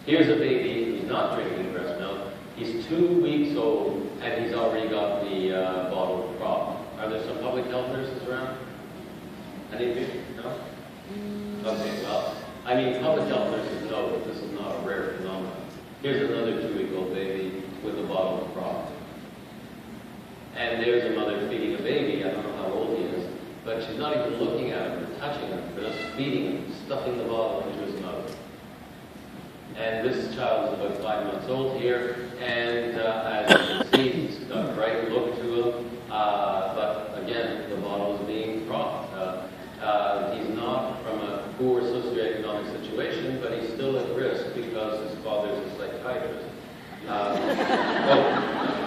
Here's a baby who's not drinking breast milk. He's 2 weeks old, and he's already got the bottle propped. Are there some public health nurses around? Any of you? No? Okay, well, I mean, public health nurses know that this is not a rare phenomenon. Here's another 2-week-old baby with a bottle propped. And there's a mother feeding a baby. I don't know how old he is, but she's not even looking at him or touching him. They're just feeding him, stuffing the bottle into his mouth. And this child is about 5 months old here, and as you can see, he's got a bright look to him, but again, the bottle is being propped. He's not from a poor socioeconomic situation, but he's still at risk because his father's a psychiatrist.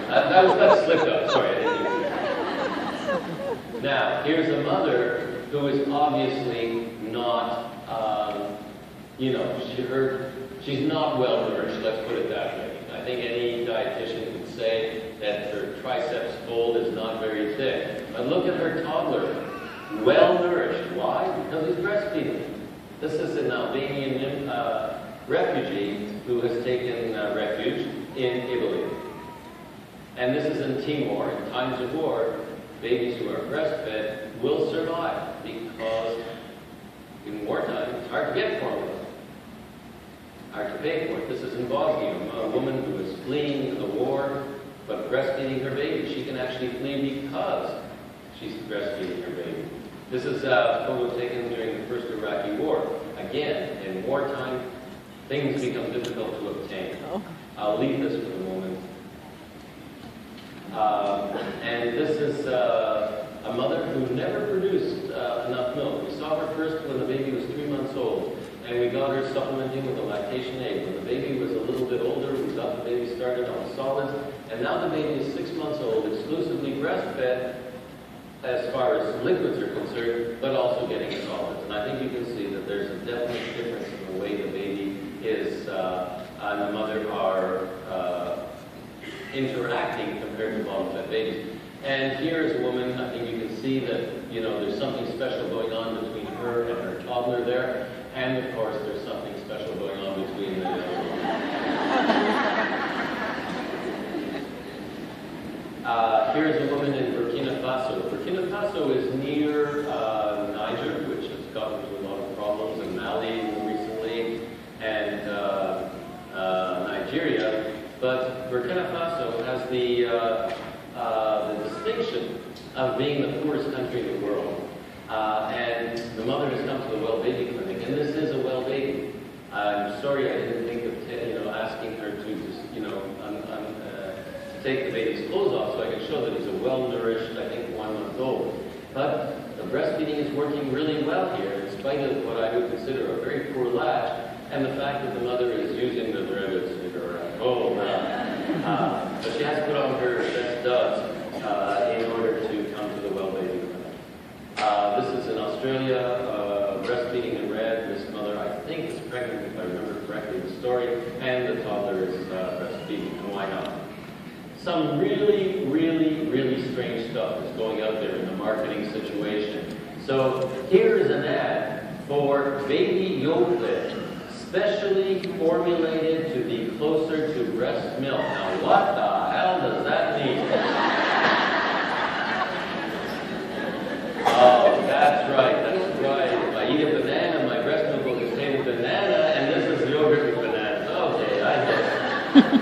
That slipped up, sorry, I didn't mean to. Now, here's a mother who is obviously not, she's not well nourished, let's put it that way. I think any dietitian would say that her triceps fold is not very thick. But look at her toddler, well nourished. Why? Because he's breastfeeding. This is an Albanian refugee who has taken refuge in Italy. And this is in Timor. In times of war, babies who are breastfed will survive because in wartime it's hard to get formula. Hard to pay for it. This is in Bosnia, a woman who is fleeing the war but breastfeeding her baby. She can actually flee because she's breastfeeding her baby. This is a photo taken during the first Iraqi war. Again, in wartime, things become difficult to obtain. I'll leave this for the moment. And this is a mother who never produced enough milk. We saw her first when the baby was 3 months old, and we got her supplementing with a lactation aid. When the baby was a little bit older, we got the baby started on solids, and now the baby is 6 months old, exclusively breastfed as far as liquids are concerned, but also getting solids. And I think you can see that there's a definite difference in the way the baby is and the mother are interacting compared to bottle-fed babies. And here is a woman, I think you can see that, there's something special going on between her and her toddler there. And of course, there's something special going on between the here's a woman in Burkina Faso. Burkina Faso is near Niger, which has gotten into a lot of problems, and Mali recently, and Nigeria. But Burkina Faso has the distinction of being the poorest country in the world. And the mother has come to the Well Baby Clinic, and this is a well baby. I'm sorry I didn't think of asking her to just take the baby's clothes off so I can show that he's a well-nourished, I think, 1 month old. But the breastfeeding is working really well here, in spite of what I would consider a very poor latch, and the fact that the mother is using the rabbit sticker around. But she has put on her best duds in order to come to the Well Baby Clinic. This is in Australia, breastfeeding in red. This mother, I think, is pregnant, if I remember correctly the story, and the toddler is breastfeeding, and why not? Some really, really, really strange stuff is going out there in the marketing situation. So here is an ad for baby yogurt, specially formulated to be closer to breast milk. Now what the hell does that mean? Oh, that's right. If I eat a banana, my breast milk will contain a banana, and this is yogurt with bananas. Okay, I get it.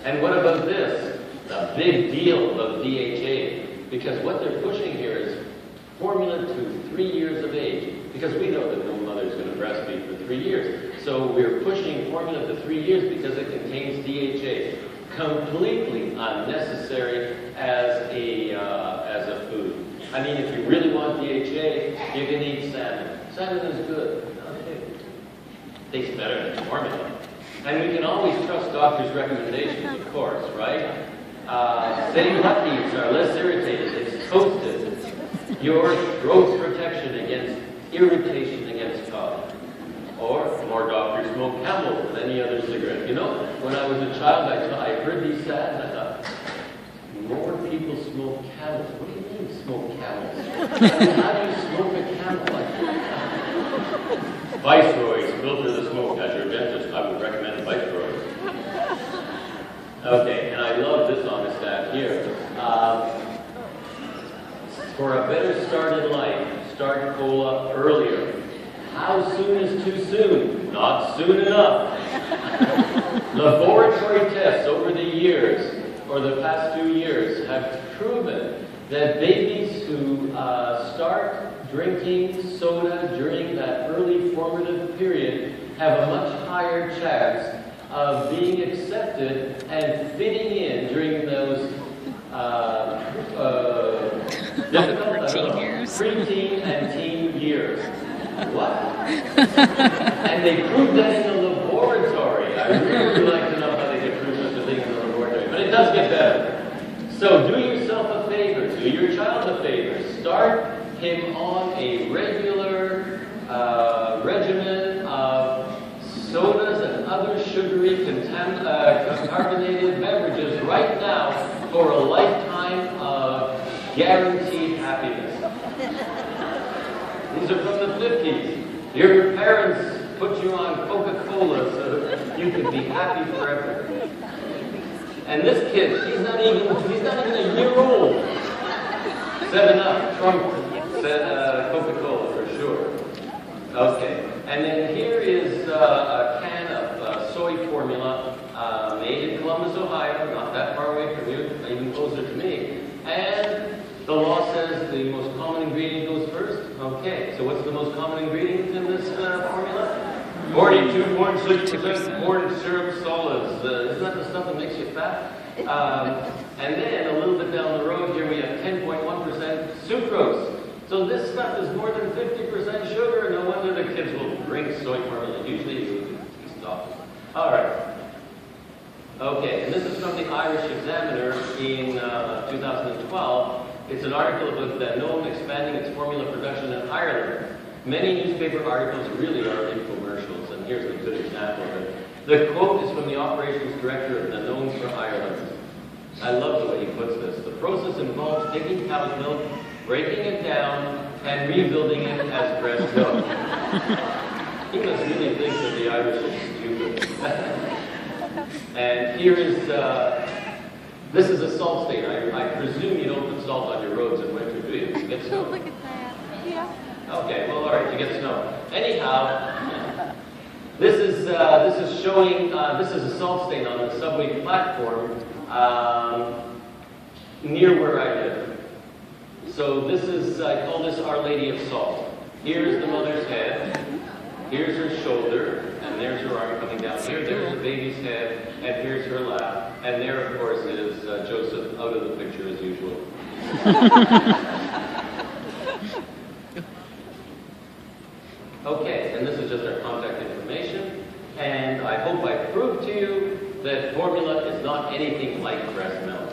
And what about this? The big deal of DHA. Because what they're pushing here is formula to 3 years of age. Because we know that no mother is going to breastfeed for 3 years. So we're pushing formula to 3 years because it contains DHA. Completely unnecessary as a food. I mean, if you really want DHA, you can eat salmon. Salmon is good. Okay. Tastes better than formula. And we can always trust doctors' recommendations, of course, right? Say Luckies are less irritated. It's toasted. Your growth protection against irritation against cough. Or more doctors smoke Camel than any other cigarette. When I was a child, I heard these ads and I thought, more people smoke Camels. What do you mean smoke Camels? How do you smoke a Camel? Viceroys filter the smoke at your dentist. I Okay, and I love this on the stack here. For a better start in life, start cola earlier. How soon is too soon? Not soon enough. Laboratory tests over the years, or the past few years, have proven that babies who start drinking soda during that early formative period have a much higher chance of being accepted and fitting in during those difficult preteen and teen years. What? And they proved that in the laboratory. I really would like to know how they get prove such a thing in the laboratory, but it does get better. So do yourself a favor, do your child a favor. Start him on a regular regimen of sodas and other sugary carbonated beverages right now for a lifetime of guaranteed happiness. These are from the 50s. Your parents put you on Coca-Cola so you could be happy forever. And this kid, he's not even a year old. 7-Up, Trump, Coca-Cola for sure. Okay, and then here is a can of soy formula made in Columbus, Ohio, not that far away from you, even closer to me. And the law says the most common ingredient goes first. Okay, so what's the most common ingredient in this formula? 42 corn syrup solids. Isn't that the stuff that makes you fat? And then a little bit down the road here we have 10.1% sucrose. So this stuff is more than 50% sugar. No wonder the kids will drink soy formula. Usually you stop. All right. Okay, and this is from the Irish Examiner in 2012. It's an article about Danone expanding its formula production in Ireland. Many newspaper articles really are infomercials, and here's a good example of it. The quote is from the operations director of Danone for Ireland. I love the way he puts this. The process involves taking cow's milk, breaking it down, and rebuilding it as breast milk. He must really think that the Irish are stupid. And here is, this is a salt stain. I presume you don't put salt on your roads in winter, do you? You get snow. Look at that. Yeah. Okay, well, all right, you get snow. Anyhow, this is showing, this is a salt stain on the subway platform near where I live. So this is, I call this Our Lady of Salt. Here's the mother's head, here's her shoulder, and there's her arm coming down. Here, there's the baby's head, and here's her lap. And there, of course, is Joseph out of the picture as usual. Okay, and this is just our contact information. And I hope I proved to you that formula is not anything like breast milk.